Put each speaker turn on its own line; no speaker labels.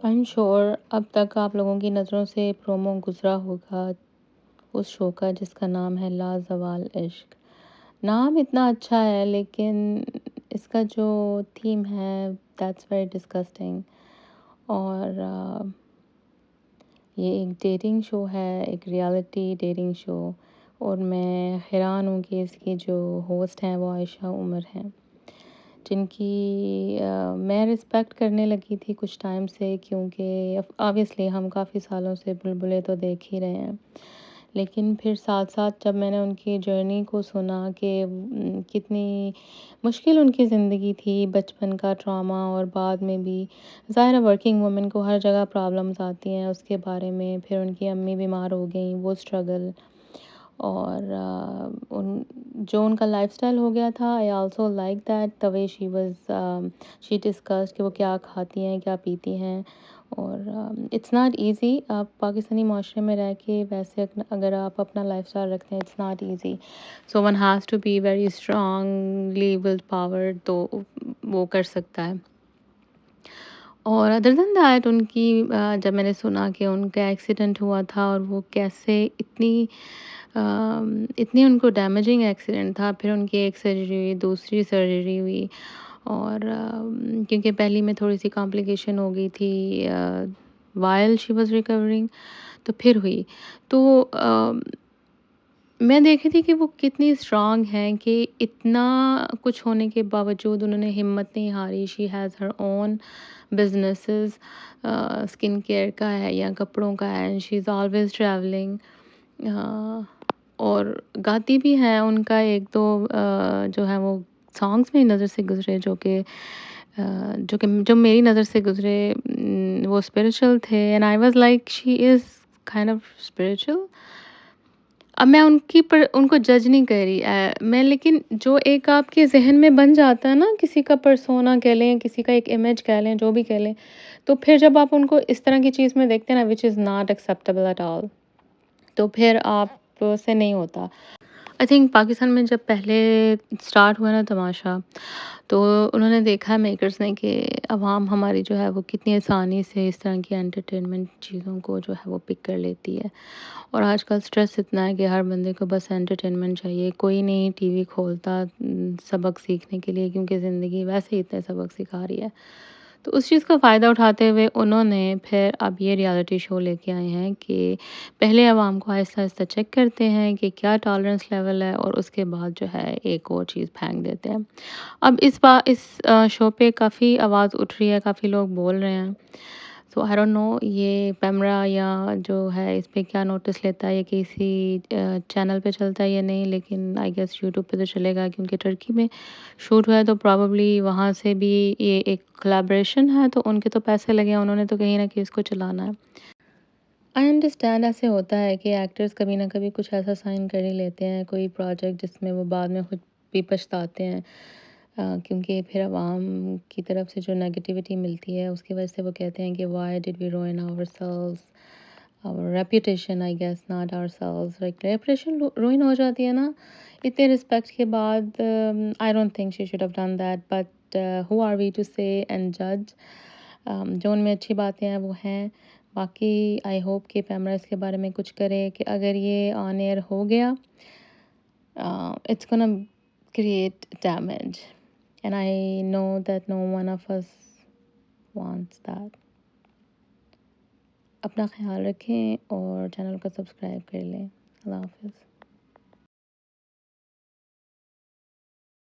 I am sure اب تک آپ لوگوں کی نظروں سے پرومو گزرا ہوگا اس شو کا جس کا نام ہے لازوال عشق۔ نام اتنا اچھا ہے لیکن اس کا جو تھیم ہے دیٹس ویری ڈسکسٹنگ۔ اور یہ ایک ڈیٹنگ شو ہے، ایک ریالٹی ڈیٹنگ شو، اور میں حیران ہوں کہ اس کی جو ہوسٹ ہیں وہ عائشہ عمر ہیں، جن کی میں رسپیکٹ کرنے لگی تھی کچھ ٹائم سے، کیونکہ آبویسلی ہم کافی سالوں سے بلبلیں تو دیکھ ہی رہے ہیں، لیکن پھر ساتھ ساتھ جب میں نے ان کی جرنی کو سنا کہ کتنی مشکل ان کی زندگی تھی، بچپن کا ٹراما، اور بعد میں بھی ظاہر ہے ورکنگ وومن کو ہر جگہ پرابلمز آتی ہیں، اس کے بارے میں پھر ان کی امی بیمار ہو گئیں، وہ اسٹرگل، اور جو ان کا لائف اسٹائل ہو گیا تھا۔ I also like that the way she discuss کہ وہ کیا کھاتی ہیں، کیا پیتی ہیں، اور اٹس ناٹ ایزی آپ پاکستانی معاشرے میں رہ کے ویسے اگر آپ اپنا لائف اسٹائل رکھتے ہیں، it's not easy, so one has to be very strongly will power تو وہ کر سکتا ہے۔ اور ادر دین دیٹ ان کی جب میں نے سنا کہ ان کا ایکسیڈنٹ ہوا تھا اور وہ کیسے اتنی ان کو ڈیمیجنگ ایکسیڈنٹ تھا، پھر ان کی ایک سرجری ہوئی، دوسری سرجری ہوئی، اور کیونکہ پہلی میں تھوڑی سی کمپلیکیشن ہو گئی تھی وائل شی واز ریکورنگ، تو پھر ہوئی تو میں دیکھی تھی کہ وہ کتنی اسٹرانگ ہیں کہ اتنا کچھ ہونے کے باوجود انہوں نے ہمت نہیں ہاری۔ She has Hare own businesses, skin care کا ہے یا کپڑوں کا ہے، شی از آلویز ٹریولنگ، اور گاتی بھی ہیں۔ ان کا ایک دو جو ہے وہ سانگس میری نظر سے گزرے جو میری نظر سے گزرے وہ اسپریچول تھے، and I was like she is kind of spiritual. اب میں ان کو جج نہیں کر رہی میں، لیکن جو ایک آپ کے ذہن میں بن جاتا ہے نا، کسی کا پرسونا کہہ لیں، کسی کا ایک امیج کہہ لیں، جو بھی کہہ لیں، تو پھر جب آپ ان کو اس طرح کی چیز میں دیکھتے ہیں نا which is not acceptable at all, تو پھر آپ سے نہیں ہوتا۔ آئی تھنک پاکستان میں جب پہلے اسٹارٹ ہوا نا تماشا، تو انہوں نے دیکھا ہے میکرز نے کہ عوام ہماری جو ہے وہ کتنی آسانی سے اس طرح کی انٹرٹینمنٹ چیزوں کو جو ہے وہ پک کر لیتی ہے، اور آج کل سٹریس اتنا ہے کہ ہر بندے کو بس انٹرٹینمنٹ چاہیے، کوئی نہیں ٹی وی کھولتا سبق سیکھنے کے لیے، کیونکہ زندگی ویسے ہی اتنے سبق سکھا رہی ہے۔ تو اس چیز کا فائدہ اٹھاتے ہوئے انہوں نے پھر اب یہ ریالٹی شو لے کے آئے ہیں کہ پہلے عوام کو آہستہ آہستہ چیک کرتے ہیں کہ کیا ٹالرنس لیول ہے، اور اس کے بعد جو ہے ایک اور چیز پھینک دیتے ہیں۔ اب اس شو پہ کافی آواز اٹھ رہی ہے، کافی لوگ بول رہے ہیں، سو آئی ڈونٹ نو یہ پیمرا یا جو ہے اس پہ کیا نوٹس لیتا ہے، یہ کسی چینل پہ چلتا ہے یا نہیں، لیکن آئی گیس یوٹیوب پہ تو چلے گا، کیونکہ ٹرکی میں شوٹ ہوا ہے تو پرابیبلی وہاں سے بھی یہ ایک کلیبریشن ہے، تو ان کے تو پیسے لگے ہیں، انہوں نے تو کہیں نہ کہیں اس کو چلانا ہے۔ آئی انڈرسٹینڈ ایسے ہوتا ہے کہ ایکٹرز کبھی نہ کبھی کچھ ایسا سائن کر ہی لیتے ہیں، کوئی پروجیکٹ جس میں وہ بعد میں خود بھی پچھتاتے ہیں، کیونکہ پھر عوام کی طرف سے جو نیگیٹیوٹی ملتی ہے اس کی وجہ سے وہ کہتے ہیں کہ Y did we ruin ourselves, اور reputation, I guess not ourselves, like reputation ruin ہو جاتی ہے نا اتنے رسپیکٹ کے بعد۔ I don't think she should have done that, but who are we to say and جج۔ جو ان میں اچھی باتیں ہیں وہ ہیں، باقی آئی ہوپ کہ پیمرا اس کے بارے میں کچھ کرے کہ اگر یہ آن ایئر ہو گیا it's gonna create damage, and I know that no one of us wants that. اپنا خیال رکھیں اور چینل کو سبسکرائب کر لیں۔ اللہ حافظ۔